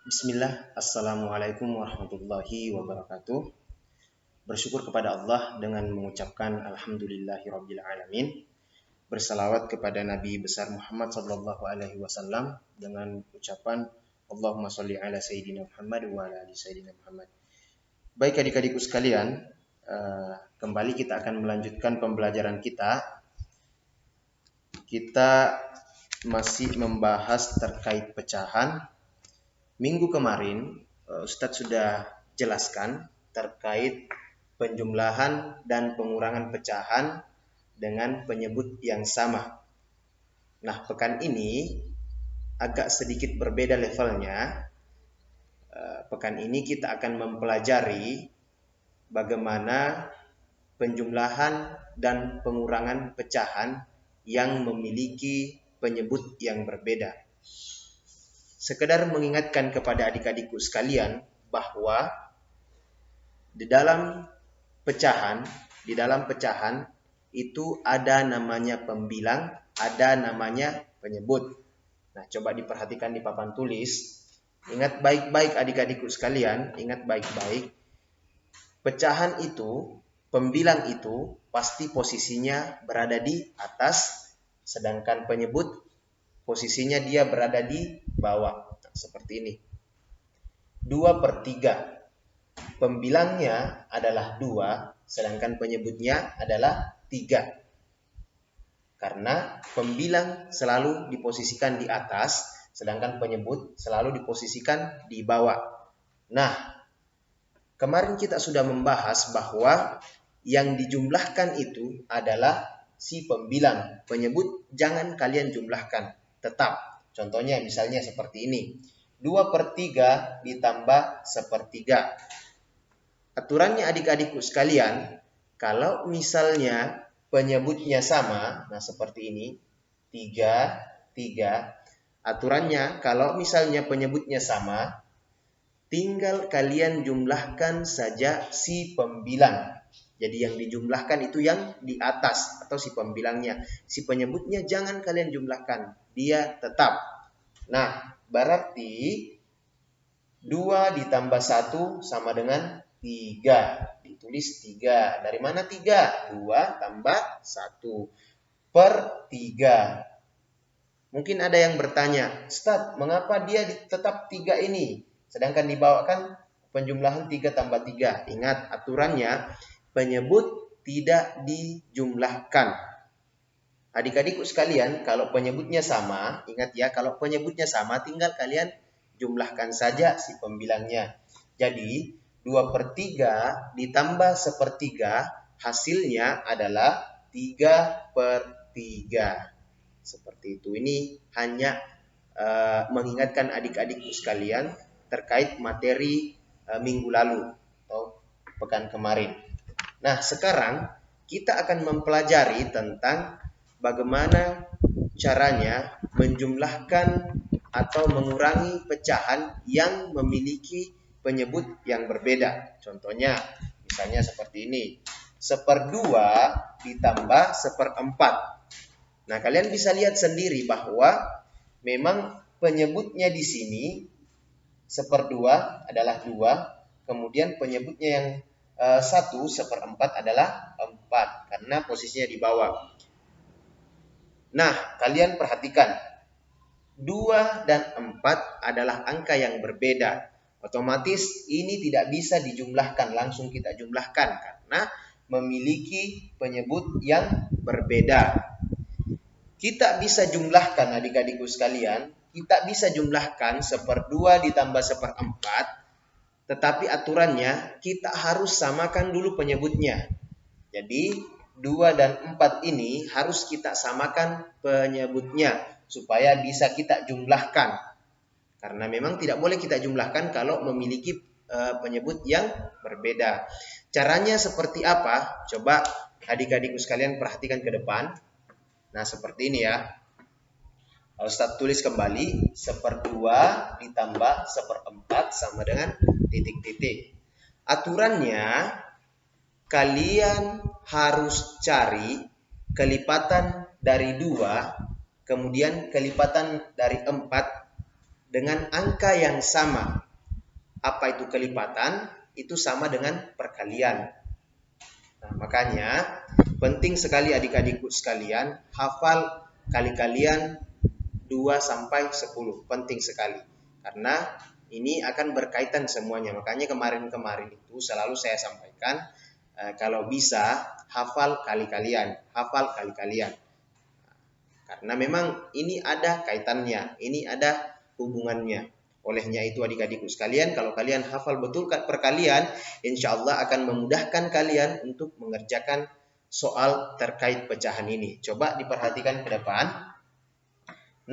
Bismillah, Assalamualaikum warahmatullahi wabarakatuh. Bersyukur kepada Allah dengan mengucapkan Alhamdulillahirabbil alamin. Bersalawat kepada Nabi besar Muhammad sallallahu alaihi wasallam dengan ucapan Allahumma sholli ala sayyidina Muhammad wa ala ali sayyidina Muhammad. Baik adik-adikku sekalian, kembali kita akan melanjutkan pembelajaran kita. Kita masih membahas terkait pecahan. Minggu kemarin Ustadz sudah jelaskan terkait penjumlahan dan pengurangan pecahan dengan penyebut yang sama. Nah, pekan ini agak sedikit berbeda levelnya. Pekan ini kita akan mempelajari bagaimana penjumlahan dan pengurangan pecahan yang memiliki penyebut yang berbeda. Sekedar mengingatkan kepada adik-adikku sekalian bahwa di dalam pecahan itu ada namanya pembilang, ada namanya penyebut. Nah, coba diperhatikan di papan tulis. Ingat baik-baik adik-adikku sekalian, ingat baik-baik. Pecahan itu, pembilang itu pasti posisinya berada di atas, sedangkan penyebut posisinya dia berada di bawah. Nah, seperti ini. 2/3. Pembilangnya adalah 2, sedangkan penyebutnya adalah 3. Karena pembilang selalu diposisikan di atas, sedangkan penyebut selalu diposisikan di bawah. Nah, kemarin kita sudah membahas bahwa yang dijumlahkan itu adalah si pembilang. Penyebut jangan kalian jumlahkan. Tetap, contohnya misalnya seperti ini. 2/3 ditambah 1/3. Aturannya adik-adikku sekalian, kalau misalnya penyebutnya sama, nah seperti ini, 3, 3. Aturannya kalau misalnya penyebutnya sama, tinggal kalian jumlahkan saja si pembilang. Jadi yang dijumlahkan itu yang di atas atau si pembilangnya. Si penyebutnya jangan kalian jumlahkan. Dia tetap. Nah, berarti 2 ditambah 1 sama dengan 3. Ditulis 3. Dari mana 3? 2 tambah 1/3. Mungkin ada yang bertanya, Ustaz, mengapa dia tetap 3 ini? Sedangkan dibawakan penjumlahan 3 tambah 3. Ingat aturannya, penyebut tidak dijumlahkan. Adik-adikku sekalian, kalau penyebutnya sama, ingat ya, kalau penyebutnya sama, tinggal kalian jumlahkan saja si pembilangnya. Jadi, 2/3 ditambah 1/3, hasilnya adalah 3/3. Seperti itu. Ini hanya mengingatkan adik-adikku sekalian terkait materi minggu lalu atau pekan kemarin. Nah, sekarang kita akan mempelajari tentang bagaimana caranya menjumlahkan atau mengurangi pecahan yang memiliki penyebut yang berbeda. Contohnya, misalnya seperti ini. 1/2 ditambah 1/4. Nah, kalian bisa lihat sendiri bahwa memang penyebutnya di sini 1/2 adalah 2, kemudian penyebutnya yang 1/4 adalah 4 karena posisinya di bawah. Nah, kalian perhatikan 2 dan 4 adalah angka yang berbeda. Otomatis ini tidak bisa dijumlahkan, langsung kita jumlahkan karena memiliki penyebut yang berbeda. Kita bisa jumlahkan adik-adikku sekalian, kita bisa jumlahkan 1/2 ditambah 1/4. Tetapi aturannya kita harus samakan dulu penyebutnya. Jadi 2 dan 4 ini harus kita samakan penyebutnya supaya bisa kita jumlahkan. Karena memang tidak boleh kita jumlahkan kalau memiliki penyebut yang berbeda. Caranya seperti apa? Coba adik-adikku sekalian perhatikan ke depan. Nah, seperti ini ya. Ustaz tulis kembali 1/2 ditambah 1/4 sama dengan titik-titik. Aturannya kalian harus cari kelipatan dari 2, kemudian kelipatan dari 4 dengan angka yang sama. Apa itu kelipatan? Itu sama dengan perkalian. Nah, makanya penting sekali adik-adikku sekalian hafal kali-kalian 2 sampai 10. Penting sekali. Karena ini akan berkaitan semuanya. Makanya kemarin-kemarin itu selalu saya sampaikan kalau bisa hafal kali-kalian. Hafal kali-kalian. Karena memang ini ada kaitannya. Ini ada hubungannya. Olehnya itu adik-adikku sekalian, kalau kalian hafal betul perkalian, insya Allah akan memudahkan kalian untuk mengerjakan soal terkait pecahan ini. Coba diperhatikan ke depan.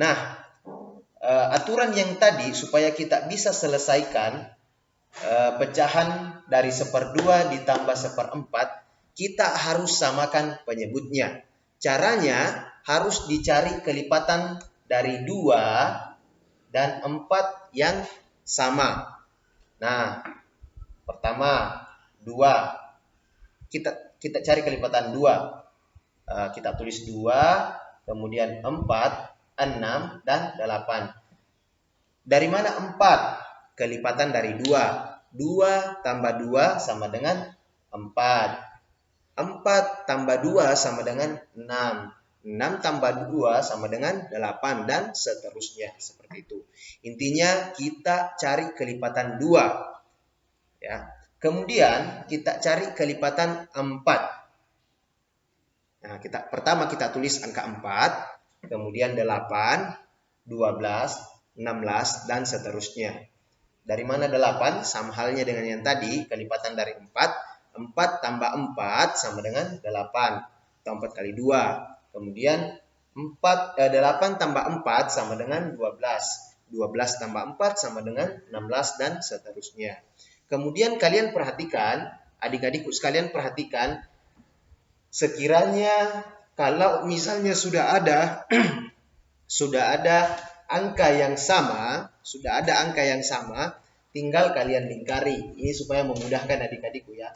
Nah, aturan yang tadi supaya kita bisa selesaikan pecahan dari 1/2 ditambah 1/4, kita harus samakan penyebutnya. Caranya harus dicari kelipatan dari 2 dan 4 yang sama. Nah, pertama 2. Kita cari kelipatan 2. Kita tulis 2, kemudian 4, 6, dan 8. Dari mana 4? Kelipatan dari 2. 2 tambah 2 sama dengan 4. 4 tambah 2 sama dengan 6. 6 tambah 2 sama dengan 8 dan seterusnya seperti itu. Intinya kita cari kelipatan 2. Ya. Kemudian kita cari kelipatan 4. Nah, pertama kita tulis angka 4, kemudian 8, 12, 16 dan seterusnya. Dari mana 8? Sama halnya dengan yang tadi, kelipatan dari 4. 4 tambah 4 sama dengan 8. Atau 4 kali 2. Kemudian 8 tambah 4 sama dengan 12. 12 tambah 4 sama dengan 16 dan seterusnya. Kemudian kalian perhatikan, adik-adikku sekalian perhatikan, sekiranya kalau misalnya sudah ada angka yang sama, tinggal kalian lingkari. Ini supaya memudahkan adik-adikku ya.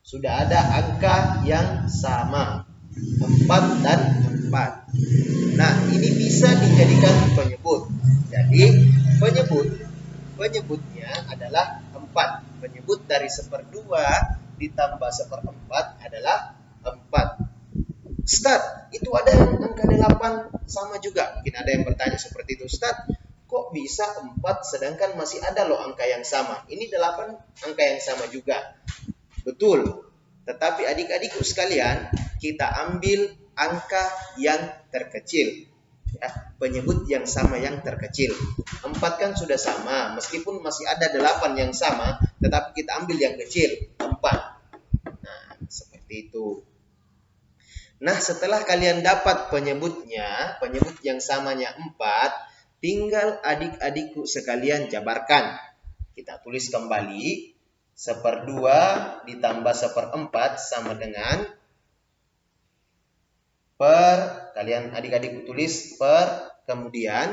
Sudah ada angka yang sama. 4 dan 4. Nah, ini bisa dijadikan penyebut. Jadi, penyebutnya adalah 4. Penyebut dari 1/2 ditambah 1/4 adalah 4. Ustaz, itu ada yang angka 8 sama juga. Mungkin ada yang bertanya seperti itu. Ustaz, kok bisa 4 sedangkan masih ada loh angka yang sama? Ini 8 angka yang sama juga. Betul. Tetapi adik-adikku sekalian, kita ambil angka yang terkecil. Ya, penyebut yang sama yang terkecil. 4 kan sudah sama, meskipun masih ada 8 yang sama, tetapi kita ambil yang kecil, 4. Nah, seperti itu. Nah, setelah kalian dapat penyebutnya, penyebut yang samanya 4, tinggal adik-adikku sekalian jabarkan. Kita tulis kembali, 1/2 ditambah 1/4 sama dengan kalian adik-adik tulis kemudian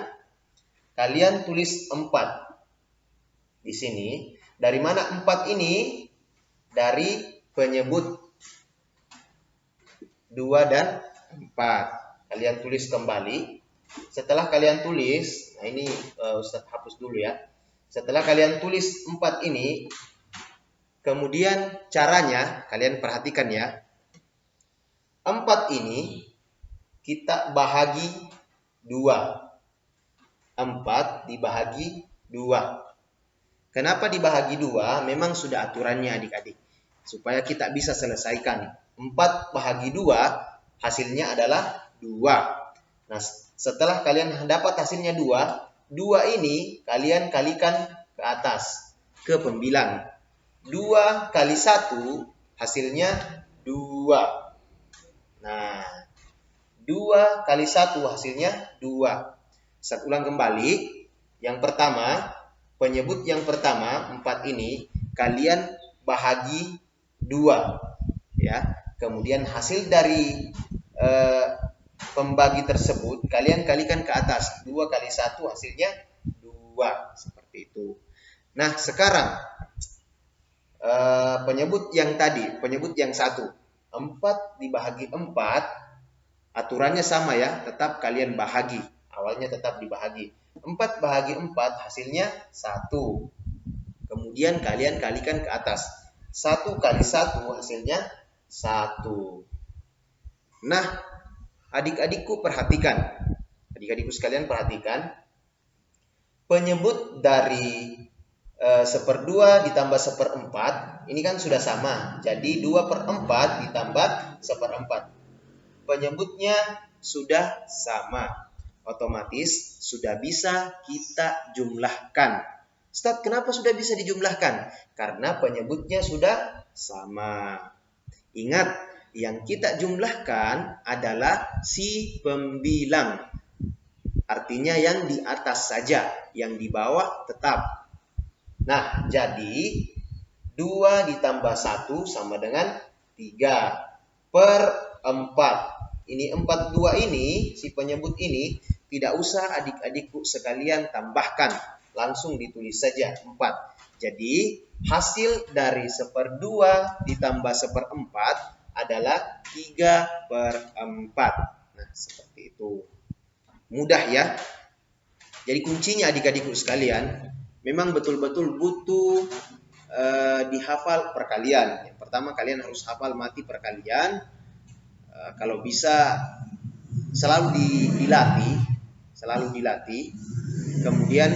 kalian tulis 4 di sini. Dari mana 4 ini? Dari penyebut 2 dan 4. Kalian tulis kembali. Setelah kalian tulis, nah ini Ustaz hapus dulu ya. Setelah kalian tulis 4 ini, kemudian caranya kalian perhatikan ya. 4 ini kita bahagi 2. 4 dibahagi 2. Kenapa dibahagi 2? Memang sudah aturannya adik-adik. Supaya kita bisa selesaikan. 4 bahagi 2 hasilnya adalah 2. Nah, setelah kalian dapat hasilnya 2, 2 ini kalian kalikan ke atas, ke pembilang. 2 kali 1 hasilnya 2. Nah, 2 kali 1 hasilnya 2. Saya ulang kembali. Yang pertama, penyebut yang pertama 4 ini kalian bahagi 2 ya. Kemudian hasil dari pembagi tersebut kalian kalikan ke atas. 2 kali 1 hasilnya 2. Seperti itu. Nah, sekarang penyebut yang tadi, penyebut yang 1. 4 dibahagi 4, aturannya sama ya, tetap kalian bahagi. awalnya tetap dibahagi. 4 bahagi 4 hasilnya 1. Kemudian kalian kalikan ke atas. 1 kali 1 hasilnya 1. Nah, adik-adikku perhatikan. Adik-adikku sekalian perhatikan. Penyebut dari 1/2 ditambah 1/4 ini kan sudah sama. Jadi 2/4 ditambah 1/4. Penyebutnya sudah sama. Otomatis sudah bisa kita jumlahkan. Ustaz, kenapa sudah bisa dijumlahkan? Karena penyebutnya sudah sama. Ingat, yang kita jumlahkan adalah si pembilang. Artinya yang di atas saja, yang di bawah tetap. Nah, jadi 2 ditambah 1 sama dengan 3/4. Ini 42 ini, si penyebut ini, tidak usah adik-adikku sekalian tambahkan. Langsung ditulis saja 4. Jadi, hasil dari 1/2 ditambah 1/4 adalah 3/4. Nah, seperti itu. Mudah ya. Jadi kuncinya adik-adikku sekalian, memang betul-betul butuh dihafal perkalian. Yang pertama kalian harus hafal mati perkalian. Kalau bisa selalu dilatih. Kemudian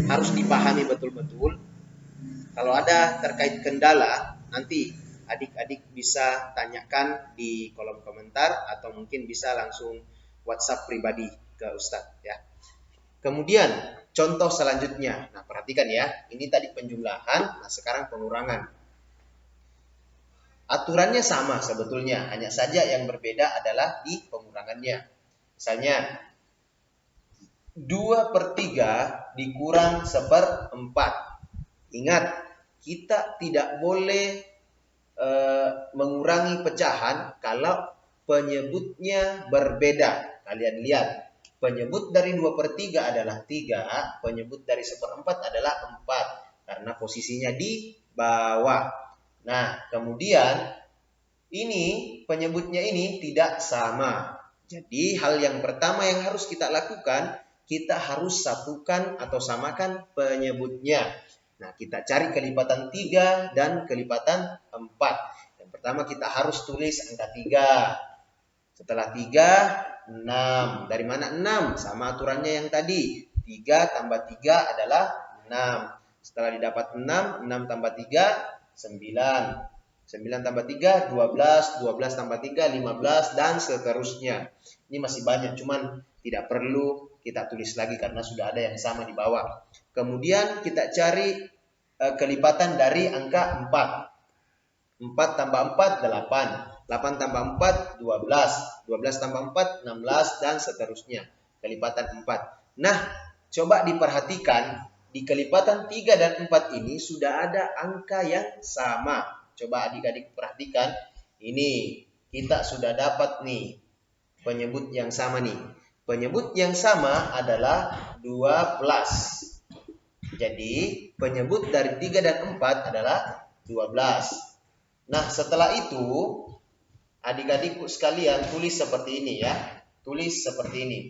harus dipahami betul-betul. Kalau ada terkait kendala, nanti adik-adik bisa tanyakan di kolom komentar atau mungkin bisa langsung WhatsApp pribadi ke Ustadz ya. Kemudian contoh selanjutnya. Nah, perhatikan ya. Ini tadi penjumlahan, nah sekarang pengurangan. Aturannya sama sebetulnya, hanya saja yang berbeda adalah di pengurangannya. Misalnya 2/3 dikurang 1/4. Ingat, kita tidak boleh mengurangi pecahan kalau penyebutnya berbeda. Kalian lihat, penyebut dari 2/3 adalah 3, penyebut dari 1/4 adalah 4, karena posisinya di bawah. Nah, kemudian ini penyebutnya ini tidak sama. Jadi hal yang pertama yang harus kita lakukan, kita harus satukan atau samakan penyebutnya. Nah, kita cari kelipatan 3 dan kelipatan 4. Yang pertama kita harus tulis angka 3. Setelah 3, 6. Dari mana 6? Sama aturannya yang tadi. 3 tambah 3 adalah 6. Setelah didapat 6, 6 tambah 3, 9. 9 tambah 3, 12. 12 tambah 3, 15. Dan seterusnya. Ini masih banyak, cuman tidak perlu kita tulis lagi karena sudah ada yang sama di bawah. Kemudian kita cari kelipatan dari angka 4. 4 tambah 4, 8. 8 tambah 4, 12. 12 tambah 4, 16, dan seterusnya. Kelipatan 4. Nah, coba diperhatikan. Di kelipatan 3 dan 4 ini sudah ada angka yang sama. Coba adik-adik perhatikan. Ini, kita sudah dapat nih penyebut yang sama nih. Penyebut yang sama adalah 12. Jadi, penyebut dari 3 dan 4 adalah 12. Nah, setelah itu, adik-adikku sekalian tulis seperti ini ya. Tulis seperti ini.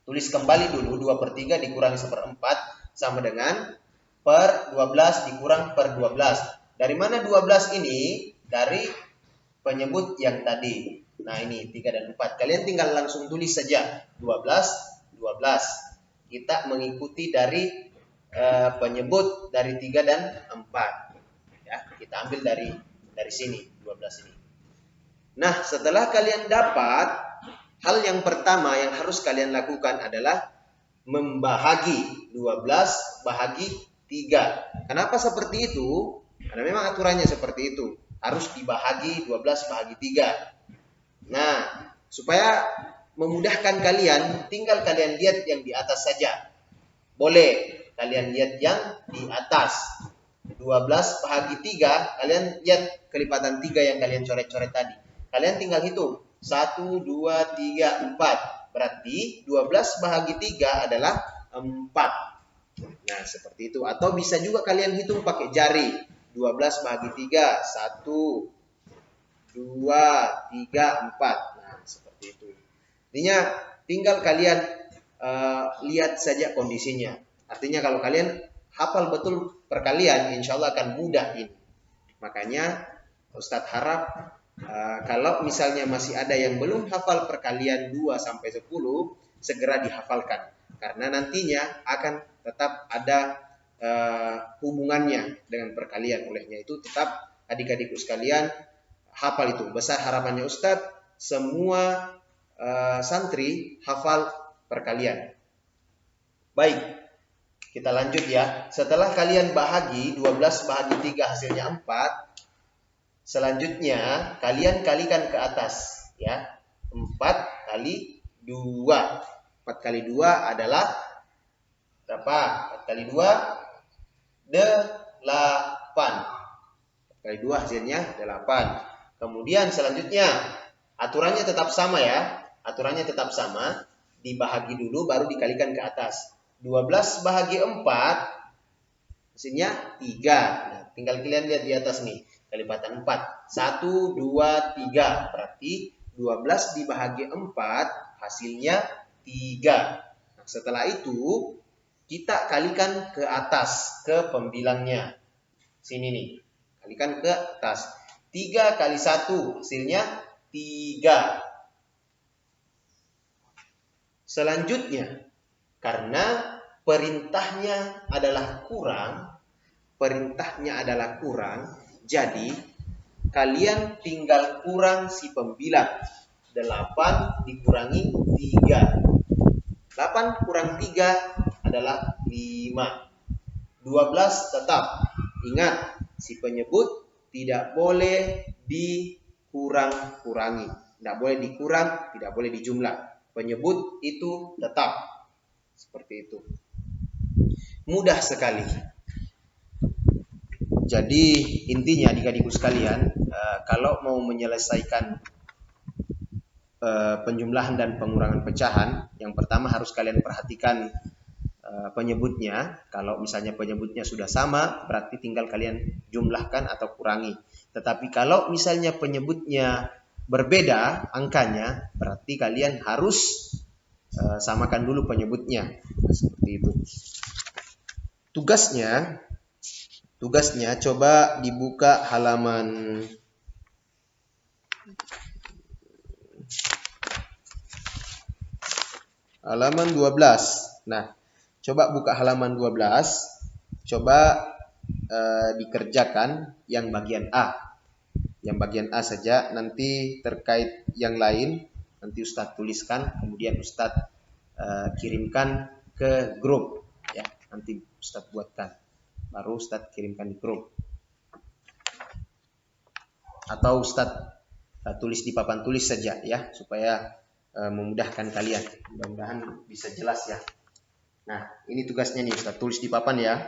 Tulis kembali dulu 2/3 dikurangi 1/4 sama dengan per 12 dikurang per 12. Dari mana 12 ini? Dari penyebut yang tadi. Nah, ini 3 dan 4. Kalian tinggal langsung tulis saja 12, 12. Kita mengikuti dari penyebut dari 3 dan 4. Ya, kita ambil dari sini 12 ini. Nah, setelah kalian dapat, hal yang pertama yang harus kalian lakukan adalah membahagi 12 bahagi 3. Kenapa seperti itu? Karena memang aturannya seperti itu. Harus dibahagi 12 bahagi 3. Nah, supaya memudahkan kalian, tinggal kalian lihat yang di atas saja. Boleh kalian lihat yang di atas. 12 bahagi 3, kalian lihat kelipatan 3 yang kalian coret-coret tadi. Kalian tinggal hitung. 1, 2, 3, 4. Berarti 12 bahagi 3 adalah 4. Nah, seperti itu. Atau bisa juga kalian hitung pakai jari. 12 bahagi 3. 1, 2, 3, 4. Nah, seperti itu. Intinya tinggal kalian lihat saja kondisinya. Artinya kalau kalian hafal betul perkalian, insya Allah akan mudah ini. Makanya Ustadz harap kalau misalnya masih ada yang belum hafal perkalian 2 sampai 10, segera dihafalkan. Karena nantinya akan tetap ada hubungannya dengan perkalian. Olehnya itu tetap adik-adikku sekalian hafal itu. Besar harapannya Ustadz, semua santri hafal perkalian. Baik, kita lanjut ya. Setelah kalian bahagi 12 bahagi 3 hasilnya 4, selanjutnya kalian kalikan ke atas ya. 4 kali 2. 4 kali 2 adalah berapa? 4 kali 2 8. 4 kali 2 hasilnya 8. Kemudian selanjutnya aturannya tetap sama ya. Aturannya tetap sama. Dibahagi dulu baru dikalikan ke atas. 12 bahagi 4 hasilnya 3. Nah, tinggal kalian lihat di atas nih. Kelipatan 4. 1, 2, 3. Berarti 12 dibahagi 4 hasilnya 3. Nah, setelah itu kita kalikan ke atas, ke pembilangnya. Sini nih. Kalikan ke atas. 3 kali 1 hasilnya 3. Selanjutnya, karena perintahnya adalah kurang, jadi kalian tinggal kurang si pembilang. 8 dikurangi 3. 8 kurang 3 adalah 5. 12 tetap. Ingat, si penyebut tidak boleh dikurang-kurangi. Tidak boleh dikurang, tidak boleh dijumlah. Penyebut itu tetap. Seperti itu. Mudah sekali. Jadi intinya adik-adikku sekalian, kalau mau menyelesaikan penjumlahan dan pengurangan pecahan, yang pertama harus kalian perhatikan penyebutnya. Kalau misalnya penyebutnya sudah sama, berarti tinggal kalian jumlahkan atau kurangi. Tetapi kalau misalnya penyebutnya berbeda angkanya, berarti kalian harus samakan dulu penyebutnya. Nah, seperti itu. Tugasnya coba dibuka halaman halaman 12. Nah, coba buka halaman 12. Coba dikerjakan yang bagian A. Yang bagian A saja, nanti terkait yang lain nanti Ustadz tuliskan, kemudian Ustadz kirimkan ke grup ya. Nanti Ustadz buatkan, baru Ustadz kirimkan di grup. Atau Ustadz tulis di papan tulis saja ya, supaya memudahkan kalian. Mudah-mudahan bisa jelas ya. Nah, ini tugasnya nih, Ustadz tulis di papan ya.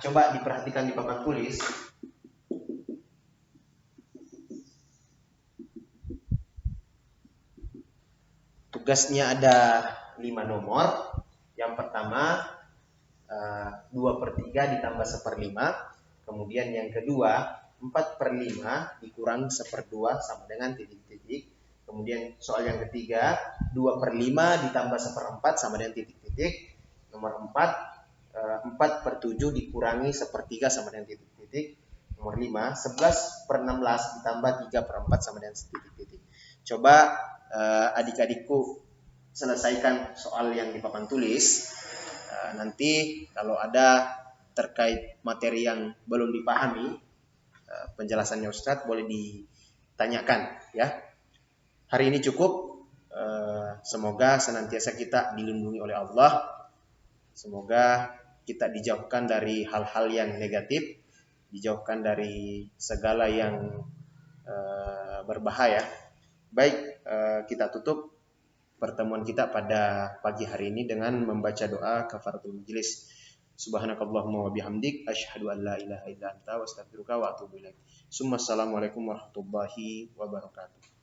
coba diperhatikan di papan tulis. Tugasnya ada 5 nomor. Yang pertama 2/3 ditambah 1/5. Kemudian yang kedua 4/5 dikurangi 1/2 sama dengan titik-titik. Kemudian soal yang ketiga 2/5 ditambah 1/4 sama dengan titik-titik. Nomor 4 4/7 dikurangi 1/3 sama dengan titik-titik. Nomor 5 11/16 ditambah 3/4 sama dengan titik-titik. Coba adik-adikku selesaikan soal yang di papan tulis. Nanti kalau ada terkait materi yang belum dipahami, penjelasannya Ustadz boleh ditanyakan ya. Hari ini cukup. Semoga senantiasa kita dilindungi oleh Allah. Semoga kita dijauhkan dari hal-hal yang negatif, dijauhkan dari segala yang berbahaya. Baik, kita tutup pertemuan kita pada pagi hari ini dengan membaca doa kafaratul majlis. Subhanakallahumma wa bihamdik asyhadu an la ilaha illa anta wa astaghfiruka wa atubu ilaik. Assalamualaikum warahmatullahi wabarakatuh.